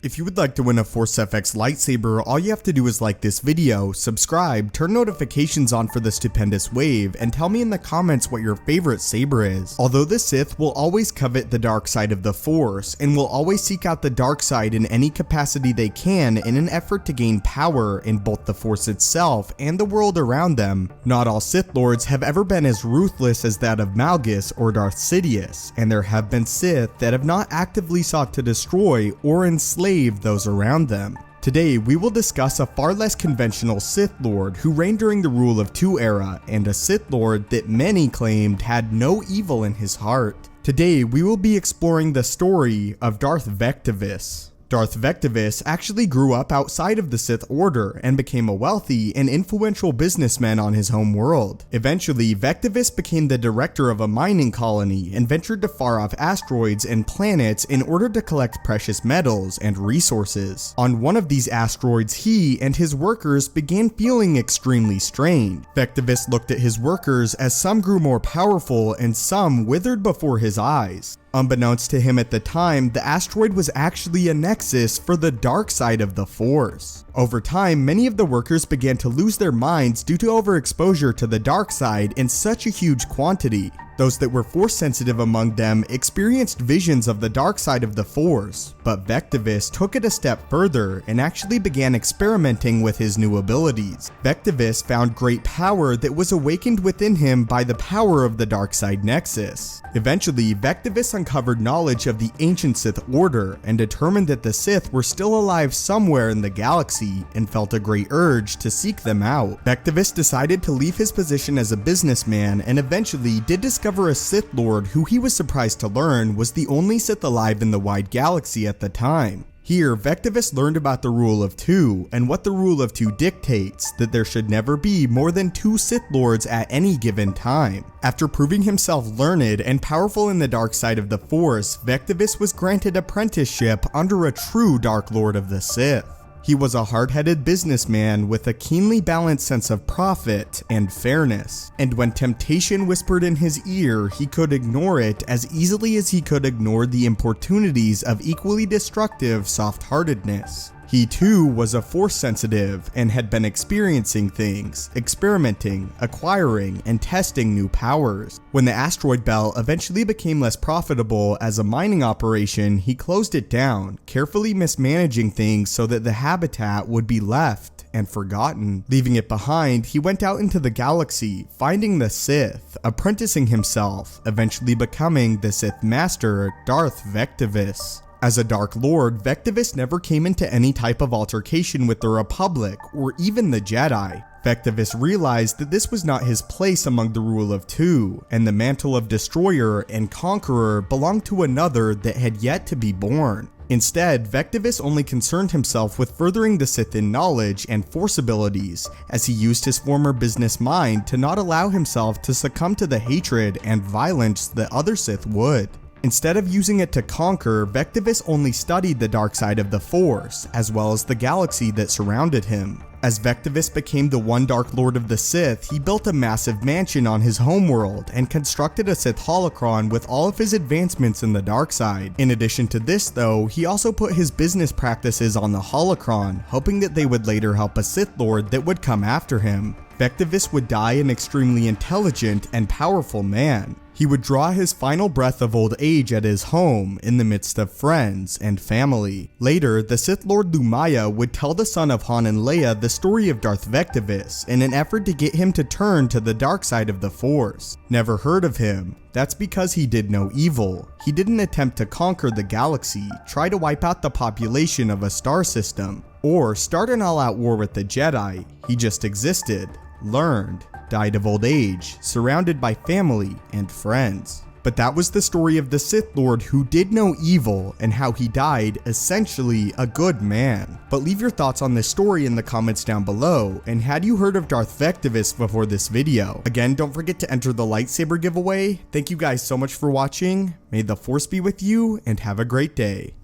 If you would like to win a Force FX lightsaber, all you have to do is like this video, subscribe, turn notifications on for the stupendous wave, and tell me in the comments what your favorite saber is. Although the Sith will always covet the dark side of the Force, and will always seek out the dark side in any capacity they can in an effort to gain power in both the Force itself and the world around them, not all Sith Lords have ever been as ruthless as that of Malgus or Darth Sidious, and there have been Sith that have not actively sought to destroy or enslave those around them. Today, we will discuss a far less conventional Sith Lord who reigned during the Rule of Two era, and a Sith Lord that many claimed had no evil in his heart. Today, we will be exploring the story of Darth Vectivus. Darth Vectivus actually grew up outside of the Sith Order and became a wealthy and influential businessman on his home world. Eventually, Vectivus became the director of a mining colony and ventured to far-off asteroids and planets in order to collect precious metals and resources. On one of these asteroids, he and his workers began feeling extremely strained. Vectivus looked at his workers as some grew more powerful and some withered before his eyes. Unbeknownst to him at the time, the asteroid was actually a nexus for the dark side of the Force. Over time, many of the workers began to lose their minds due to overexposure to the dark side in such a huge quantity. Those that were Force sensitive among them experienced visions of the dark side of the Force, but Vectivus took it a step further and actually began experimenting with his new abilities. Vectivus found great power that was awakened within him by the power of the dark side nexus. Eventually, Vectivus uncovered knowledge of the ancient Sith Order and determined that the Sith were still alive somewhere in the galaxy and felt a great urge to seek them out. Vectivus decided to leave his position as a businessman and eventually did discover a Sith Lord who he was surprised to learn was the only Sith alive in the wide galaxy at the time. Here, Vectivus learned about the Rule of Two and what the Rule of Two dictates, that there should never be more than 2 Sith Lords at any given time. After proving himself learned and powerful in the dark side of the Force, Vectivus was granted apprenticeship under a true Dark Lord of the Sith. He was a hard-headed businessman with a keenly balanced sense of profit and fairness, and when temptation whispered in his ear, he could ignore it as easily as he could ignore the importunities of equally destructive soft-heartedness. He too was a Force sensitive and had been experiencing things, experimenting, acquiring, and testing new powers. When the asteroid belt eventually became less profitable as a mining operation, he closed it down, carefully mismanaging things so that the habitat would be left and forgotten. Leaving it behind, he went out into the galaxy, finding the Sith, apprenticing himself, eventually becoming the Sith Master, Darth Vectivus. As a Dark Lord, Vectivus never came into any type of altercation with the Republic or even the Jedi. Vectivus realized that this was not his place among the Rule of Two, and the mantle of Destroyer and Conqueror belonged to another that had yet to be born. Instead, Vectivus only concerned himself with furthering the Sith in knowledge and Force abilities, as he used his former business mind to not allow himself to succumb to the hatred and violence that other Sith would. Instead of using it to conquer, Vectivus only studied the dark side of the Force, as well as the galaxy that surrounded him. As Vectivus became the one Dark Lord of the Sith, he built a massive mansion on his homeworld and constructed a Sith holocron with all of his advancements in the dark side. In addition to this though, he also put his business practices on the holocron, hoping that they would later help a Sith Lord that would come after him. Vectivus would die an extremely intelligent and powerful man. He would draw his final breath of old age at his home in the midst of friends and family. Later, the Sith Lord Lumaya would tell the son of Han and Leia the story of Darth Vectivus in an effort to get him to turn to the dark side of the Force. Never heard of him. That's because he did no evil. He didn't attempt to conquer the galaxy, try to wipe out the population of a star system, or start an all-out war with the Jedi. He just existed, learned, died of old age, surrounded by family and friends. But that was the story of the Sith Lord who did no evil and how he died essentially a good man. But leave your thoughts on this story in the comments down below, and had you heard of Darth Vectivus before this video? Again, don't forget to enter the lightsaber giveaway. Thank you guys so much for watching, may the Force be with you, and have a great day.